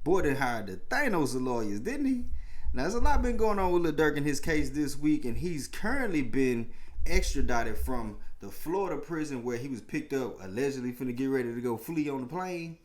boy done hired the Thanos of lawyers, didn't he? Now, there's a lot been going on with Lil Durk in his case this week, and he's currently been extradited from the Florida prison where he was picked up allegedly finna get ready to go flee on the plane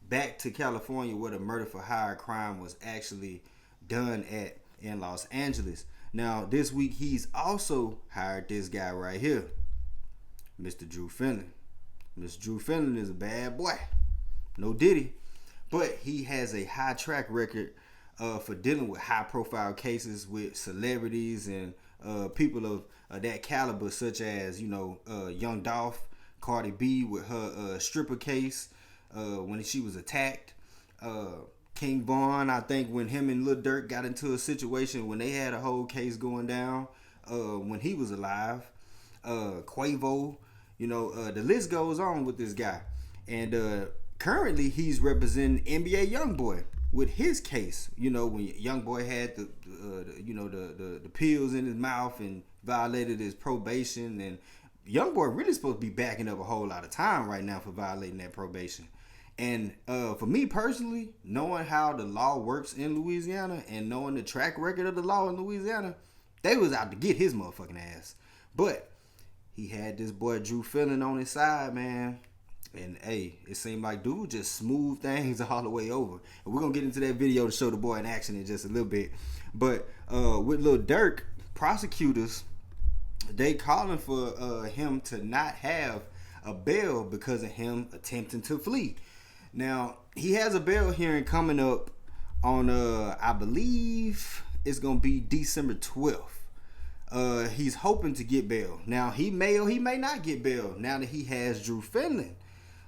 back to California, where the murder for hire crime was actually done at in Los Angeles. Now, this week he's also hired this guy right here, Mr. Drew Finley. Mr. Drew Finley is a bad boy, no diddy, but he has a high track record for dealing with high profile cases with celebrities and people of that caliber, such as Young Dolph, Cardi B with her stripper case when she was attacked, King Von, I think when him and Lil Durk got into a situation when they had a whole case going down when he was alive, Quavo, the list goes on with this guy. And currently he's representing NBA Youngboy with his case. When Youngboy had the pills in his mouth and violated his probation, and Youngboy really supposed to be backing up a whole lot of time right now for violating that probation. And for me personally, knowing how the law works in Louisiana and knowing the track record of the law in Louisiana, they was out to get his motherfucking ass. But he had this boy Drew Finley on his side, man. And hey, it seemed like dude just smoothed things all the way over. And we're gonna get into that video to show the boy in action in just a little bit. But with Lil Durk, prosecutors, they calling for him to not have a bail because of him attempting to flee. Now, he has a bail hearing coming up on I believe it's gonna be December 12th. He's hoping to get bail. Now, he may or he may not get bail now that he has Drew Finley.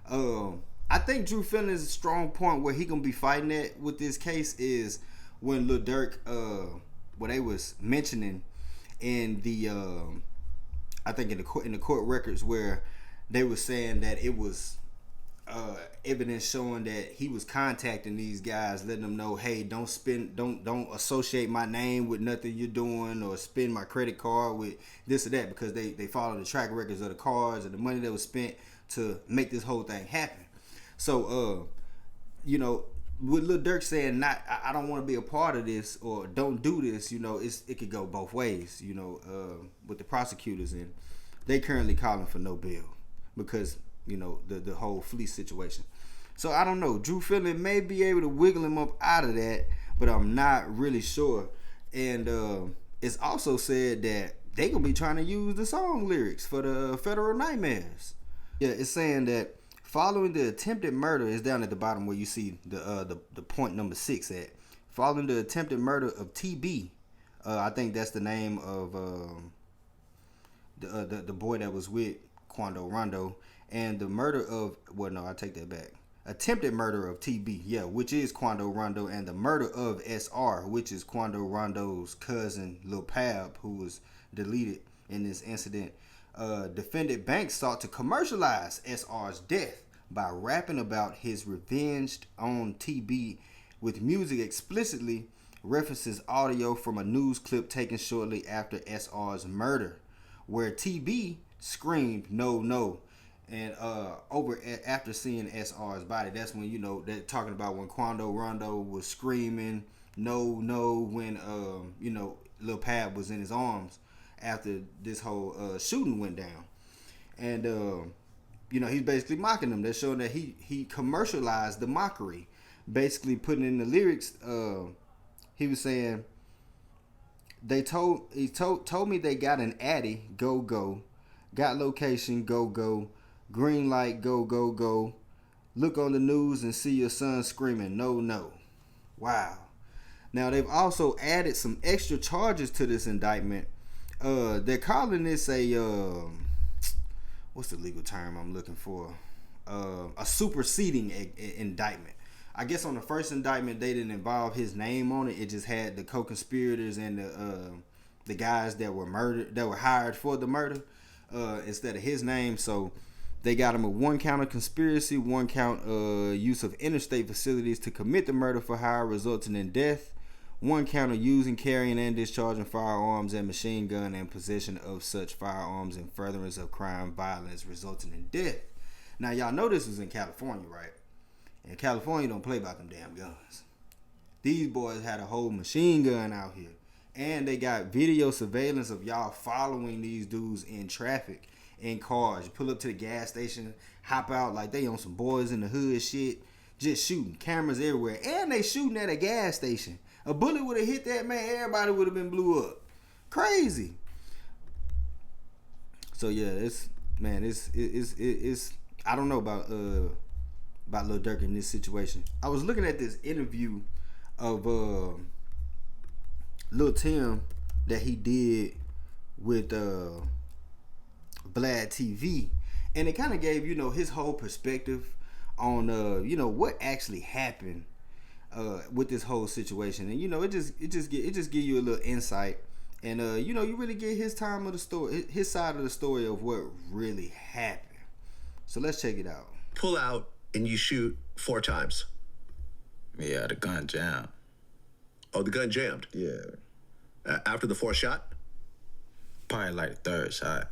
I think Drew Finley's strong point where he gonna be fighting at with this case is when Lil Durk, what they was mentioning in the, I think in the court records where they were saying that it was evidence showing that he was contacting these guys, letting them know, hey, don't associate my name with nothing you're doing, or spend my credit card with this or that, because they follow the track records of the cards and the money that was spent to make this whole thing happen. So with Lil Durk saying I don't want to be a part of this or don't do this, it could go both ways, with the prosecutors, and they currently calling for no bail because the whole fleece situation. So I don't know. Drew Finley may be able to wiggle him up out of that, but I'm not really sure. And it's also said that they gonna be trying to use the song lyrics for the Federal Nightmares. Yeah, it's saying that following the attempted murder is down at the bottom where you see the point number 6 at. Following the attempted murder of TB, I think that's the name of the boy that was with Quando Rondo. And the murder of, I take that back. Attempted murder of TB, yeah, which is Quando Rondo, and the murder of SR, which is Quando Rondo's cousin, Lil Pab, who was deleted in this incident. Defendant Banks sought to commercialize SR's death by rapping about his revenge on TB with music explicitly references audio from a news clip taken shortly after SR's murder, where TB screamed, "No, no." And after seeing SR's body, that's when they're talking about when Quando Rondo was screaming no, no, when Lil Pab was in his arms after this whole shooting went down. And he's basically mocking them. They're showing that he commercialized the mockery, basically putting in the lyrics. He was saying he told me they got an Addy, go go, got location, go go. Green light, go, go, go. Look on the news and see your son screaming, no, no. Wow. Now, they've also added some extra charges to this indictment. They're calling this what's the legal term I'm looking for? A superseding indictment. I guess on the first indictment, they didn't involve his name on it. It just had the co-conspirators and the guys that were murdered, that were hired for the murder, instead of his name. So they got him a 1 count of conspiracy, 1 count use of interstate facilities to commit the murder for hire resulting in death, 1 count of using, carrying, and discharging firearms and machine gun and possession of such firearms in furtherance of crime, violence resulting in death. Now, y'all know this was in California, right? And California don't play about them damn guns. These boys had a whole machine gun out here. And they got video surveillance of y'all following these dudes in traffic, in cars. You pull up to the gas station, hop out like they on some boys in the hood shit, just shooting. Cameras everywhere. And they shooting at a gas station. A bullet would have hit that man, everybody would have been blew up. Crazy. So yeah, it's I don't know about Lil Durk in this situation. I was looking at this interview of Lil Tim that he did with Vlad TV, and it kind of gave his whole perspective on what actually happened with this whole situation, and it just give you a little insight, and you really get his time of the story, his side of the story of what really happened. So let's check it out. Pull out and you shoot 4 times. Yeah, the gun jammed. Oh, the gun jammed? Yeah. After the 4th shot? Probably like the 3rd shot.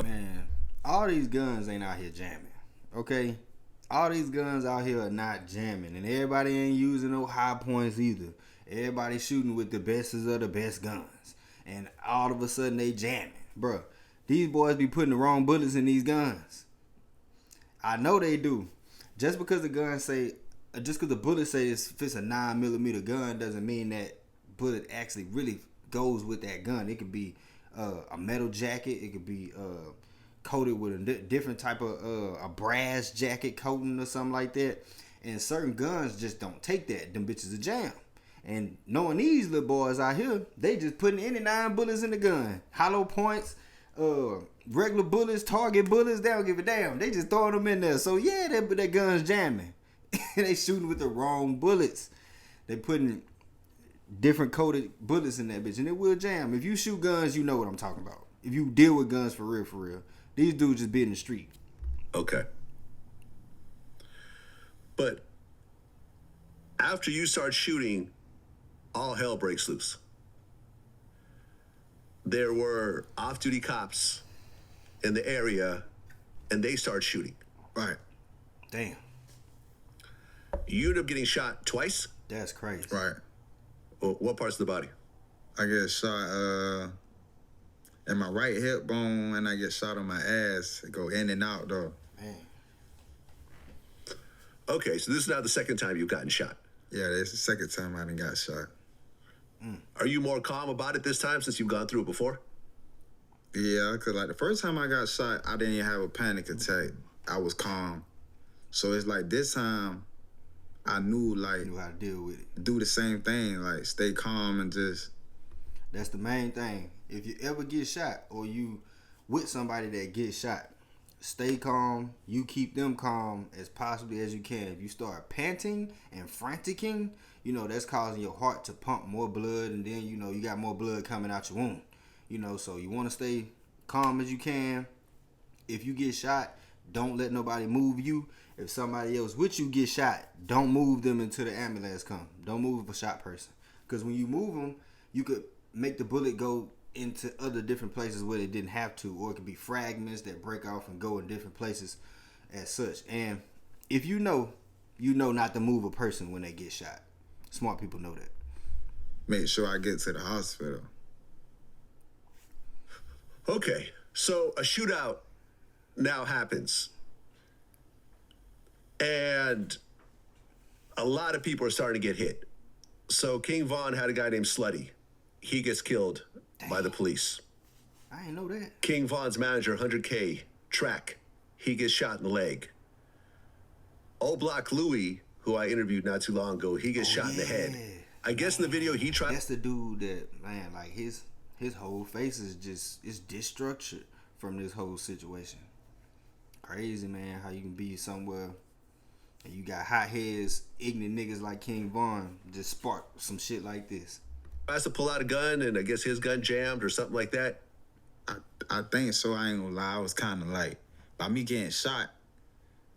Man, all these guns ain't out here jamming, okay? All these guns out here are not jamming, and everybody ain't using no high points either. Everybody shooting with the bestest of the best guns, and all of a sudden they jamming. Bruh, these boys be putting the wrong bullets in these guns. I know they do. Just because the bullet say if it's a 9mm gun doesn't mean that bullet actually really goes with that gun. It could be a metal jacket. It could be coated with a different type of a brass jacket coating or something like that. And certain guns just don't take that. Them bitches are jam. And knowing these little boys out here, they just putting any 9 bullets in the gun. Hollow points, regular bullets, target bullets, they don't give a damn. They just throwing them in there. So yeah, that gun's jamming. They shooting with the wrong bullets. They putting different coated bullets in that bitch, and it will jam. If you shoot guns, you know what I'm talking about. If you deal with guns for real. These dudes just be in the street. Okay. But after you start shooting, all hell breaks loose. There were off-duty cops in the area, and they start shooting. Right. Damn. You end up getting shot twice? That's crazy. Right. Well, what parts of the body? I get shot in my right hip bone, and I get shot on my ass. It go in and out, though. Man. Okay, so this is now the 2nd time you've gotten shot. Yeah, that's the 2nd time I done got shot. Are you more calm about it this time since you've gone through it before? Yeah, because like the first time I got shot, I didn't even have a panic attack. I was calm. So it's like this time, I knew how to deal with it. Do the same thing, like stay calm and just. That's the main thing. If you ever get shot or you with somebody that gets shot, stay calm. You keep them calm as possibly as you can. If you start panting and franticking, that's causing your heart to pump more blood, and then you got more blood coming out your wound. So you want to stay calm as you can. If you get shot, don't let nobody move you. If somebody else with you get shot, don't move them until the ambulance come. Don't move a shot person, because when you move them, you could make the bullet go into other different places where they didn't have to, or it could be fragments that break off and go in different places as such. And if you know not to move a person when they get shot. Smart people know that. Make sure I get to the hospital. Okay, so a shootout now happens. And a lot of people are starting to get hit. So King Von had a guy named Slutty. He gets killed by the police. I didn't know that. King Von's manager, 100K, Track, he gets shot in the leg. Old Block Louie, who I interviewed not too long ago, he gets shot in the head. I guess in the video he tried. That's the dude that, man, like his whole face is destructured from this whole situation. Crazy, man, how you can be somewhere and you got hot heads, ignorant niggas like King Von just spark some shit like this. Tries to pull out a gun, and I guess his gun jammed or something like that. I think so. I ain't gonna lie. I was kind of like, by me getting shot,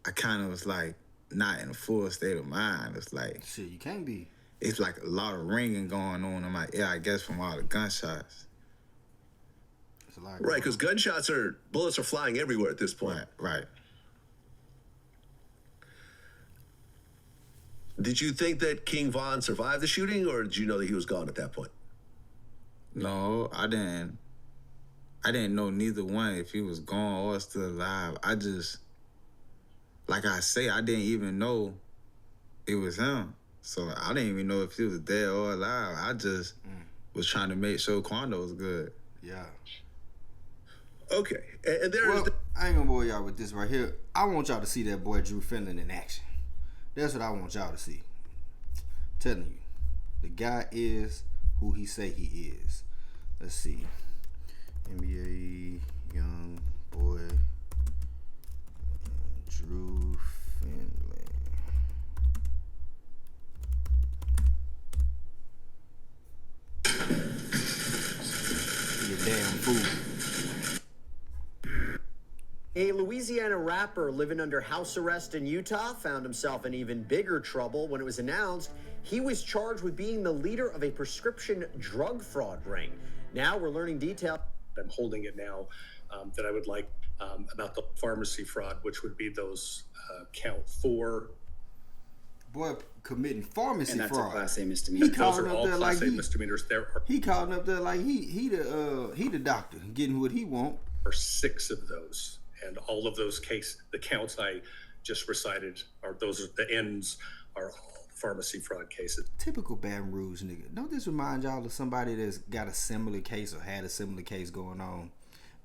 I kind of was like not in a full state of mind. It's like shit, you can't be. It's like a lot of ringing going on in my ear, I guess, from all the gunshots. It's a lot. Right, because bullets are flying everywhere at this point. Right. Did you think that King Von survived the shooting, or did you know that he was gone at that point? No, I didn't. I didn't know neither one if he was gone or still alive. I just, like I say, I didn't even know it was him. So I didn't even know if he was dead or alive. I just was trying to make sure Quando was good. Yeah. Okay, and there is. I ain't gonna bore y'all with this right here. I want y'all to see that boy Drew Finland in action. That's what I want y'all to see. I'm telling you, the guy is who he say he is. Let's see. NBA young boy Drew Finland. You damn fool. A Louisiana rapper living under house arrest in Utah found himself in even bigger trouble when it was announced he was charged with being the leader of a prescription drug fraud ring. Now we're learning details. I'm holding it now that I would like about the pharmacy fraud, which would be those count 4. Boy committing pharmacy and that's fraud. A Class A misdemeanor. He Those calling are up all there Class like A misdemeanors. There he calling up there like he the doctor getting what he want. are 6 of those, and all of those the counts I just recited are the ends are all pharmacy fraud cases. Typical Baton Rouge nigga. Don't this remind y'all of somebody that's got a similar case or had a similar case going on?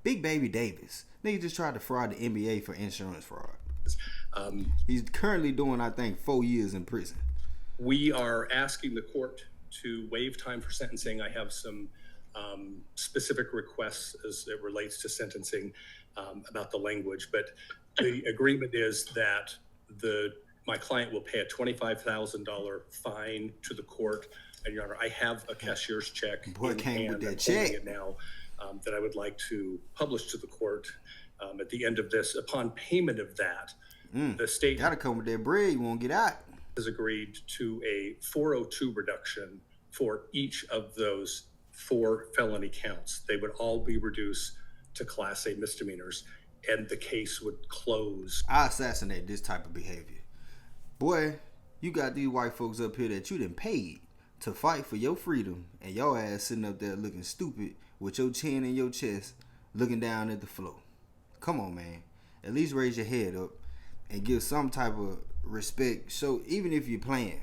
Big Baby Davis. Nigga just tried to fraud the NBA for insurance fraud. He's currently doing, I think, 4 years in prison. We are asking the court to waive time for sentencing. I have some specific requests as it relates to sentencing about the language, but the agreement is that my client will pay a $25,000 fine to the court. And Your Honor, I have a cashier's check Boy in came hand. with that I'm check. holding it now that I would like to publish to the court at the end of this. Upon payment of that, the state Gotta come with that bread. You won't get out. has agreed to a 402 reduction for each of those 4 felony counts. They would all be reduced to Class A misdemeanors, and the case would close. I assassinate this type of behavior. Boy, you got these white folks up here that you done paid to fight for your freedom, and your ass sitting up there looking stupid with your chin in your chest, looking down at the floor. Come on, man. At least raise your head up and give some type of respect. So even if you're playing,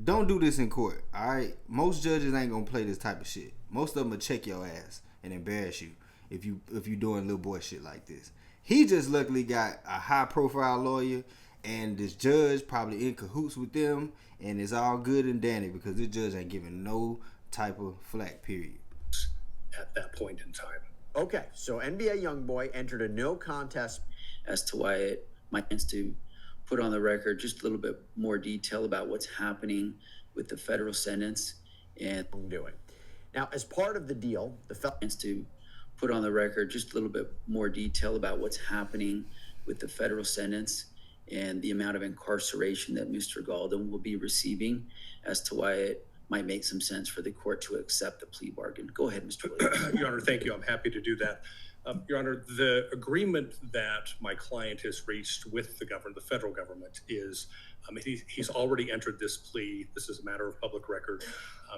don't do this in court, all right? Most judges ain't gonna play this type of shit. Most of them will check your ass and embarrass you if you doing little boy shit like this. He just luckily got a high profile lawyer, and this judge probably in cahoots with them, and it's all good and dandy because this judge ain't giving no type of flack, period. At that point in time. Okay, so NBA Youngboy entered a no contest. As to why it might chance to put on the record just a little bit more detail about what's happening with the federal sentence and Doing. Now, as part of the deal, the chance to put on the record just a little bit more detail about what's happening with the federal sentence and the amount of incarceration that Mr. Galden will be receiving, as to why it might make some sense for the court to accept the plea bargain. Go ahead, Mr. Williams. Your Honor, thank you. I'm happy to do that. Your Honor, the agreement that my client has reached with the government, the federal government, is he's already entered this plea. This is a matter of public record.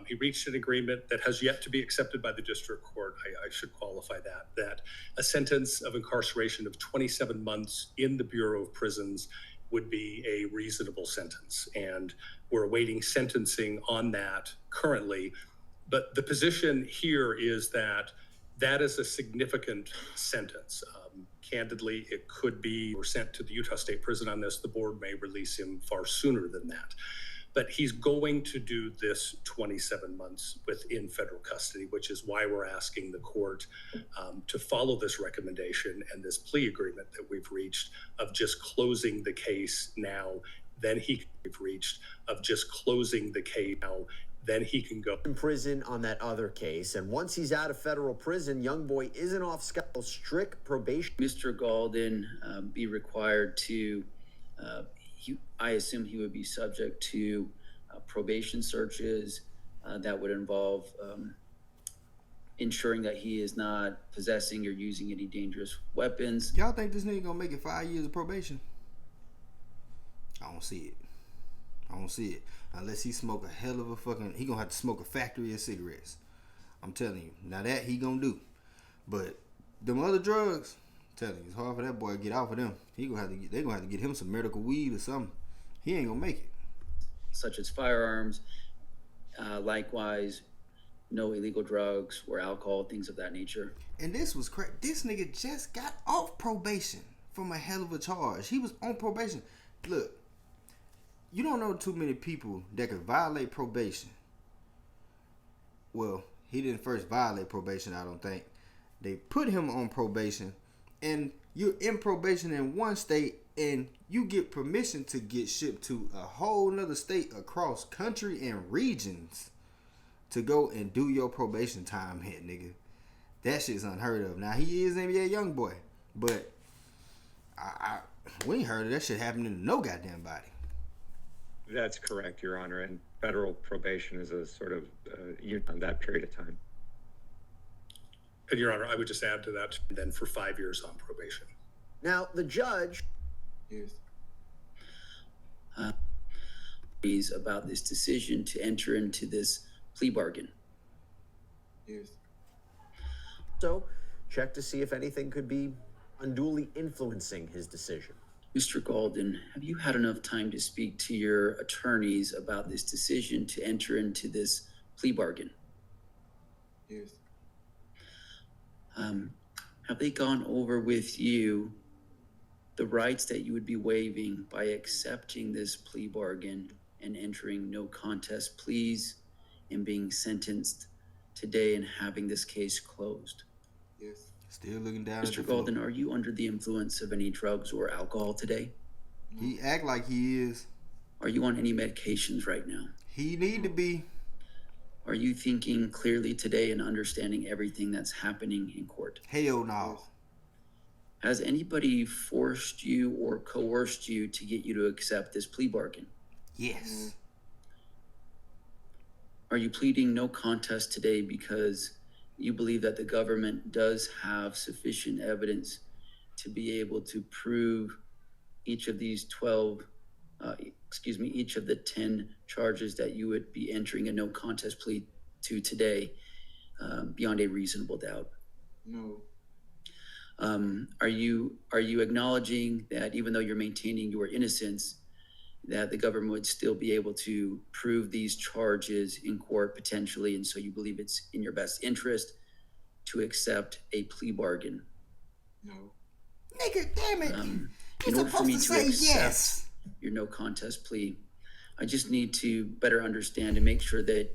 He reached an agreement that has yet to be accepted by the district court. I should qualify that a sentence of incarceration of 27 months in the Bureau of Prisons would be a reasonable sentence. And we're awaiting sentencing on that currently. But the position here is that is a significant sentence. Candidly, it could be sent to the Utah State Prison on this. The board may release him far sooner than that. But he's going to do this 27 months within federal custody, which is why we're asking the court to follow this recommendation and this plea agreement that we've reached of just closing the case now. Then he can go in prison on that other case. And once he's out of federal prison, Youngboy isn't off strict probation. Mr. Galden be required to, I assume he would be subject to probation searches that would involve ensuring that he is not possessing or using any dangerous weapons. Y'all think this nigga gonna make it 5 years of probation? I don't see it. I don't see it. Unless he smoke a hell of a fucking... He gonna have to smoke a factory of cigarettes. I'm telling you. Now that he gonna do. But them other drugs, I'm telling you, it's hard for that boy to get off of them. They gonna have to get him some medical weed or something. He ain't gonna make it. Such as firearms, likewise, no illegal drugs or alcohol, things of that nature. And this was crazy. This nigga just got off probation from a hell of a charge. He was on probation. Look, you don't know too many people that could violate probation. Well, he didn't first violate probation, I don't think. They put him on probation, and you're in probation in one state, and you get permission to get shipped to a whole nother state across country and regions to go and do your probation time here, nigga. That shit's unheard of. Now, he is NBA Youngboy, but we ain't heard of that shit happening to no goddamn body. That's correct, Your Honor. And federal probation is a sort of unit on that period of time. And Your Honor, I would just add to that, then for 5 years on probation. Now, the judge... about this decision to enter into this plea bargain. So, check to see if anything could be unduly influencing his decision. Mr. Galden, have you had enough time to speak to your attorneys about this decision to enter into this plea bargain? Have they gone over with you the rights that you would be waiving by accepting this plea bargain and entering no contest pleas and being sentenced today and having this case closed? Still looking down Mr. at the floor. Galden, are you under the influence of any drugs or alcohol today? He act like he is. Are you on any medications right now? He need to be. Are you thinking clearly today and understanding everything that's happening in court? Hell no. Has anybody forced you or coerced you to get you to accept this plea bargain? Yes. Are you pleading no contest today because you believe that the government does have sufficient evidence to be able to prove each of these each of the 10 charges that you would be entering a no contest plea to today beyond a reasonable doubt? No. Are you acknowledging that even though you're maintaining your innocence, that the government would still be able to prove these charges in court potentially, and so you believe it's in your best interest to accept a plea bargain? No. Nigga, damn it. In order for me to say accept yes. your no contest plea, I just need to better understand and make sure that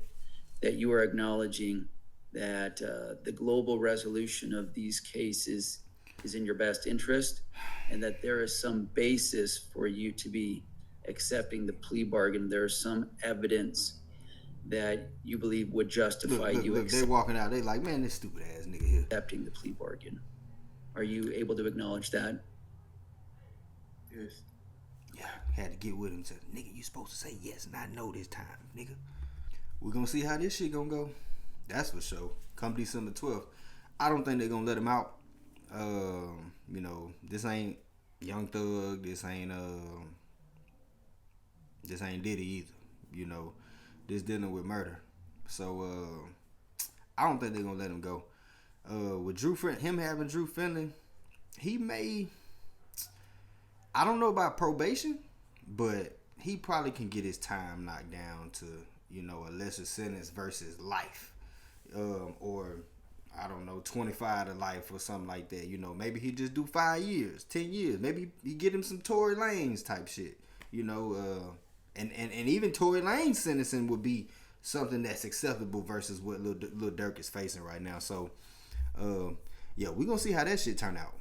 you are acknowledging that the global resolution of these cases is in your best interest, and that there is some basis for you to be accepting the plea bargain. There is some evidence that you believe would justify Look, they walking out. They like, man, this stupid ass nigga here. accepting the plea bargain. Are you able to acknowledge that? Yes. Yeah, had to get with him. Said, nigga, you supposed to say yes, and I know this time, nigga. We're gonna see how this shit gonna go. That's for sure. Come December 12th. I don't think they're gonna let him out. This ain't Young Thug. This ain't Diddy either. This dealing with murder. So I don't think they're gonna let him go. With him having Drew Findlay, he may. I don't know about probation, but he probably can get his time knocked down to a lesser sentence versus life, or I don't know, 25 to life or something like that. Maybe he just do 5 years, 10 years. Maybe he get him some Tory Lanez type shit. And even Tory Lanez sentencing would be something that's acceptable versus what Lil Durk is facing right now. So, yeah, we're gonna see how that shit turn out.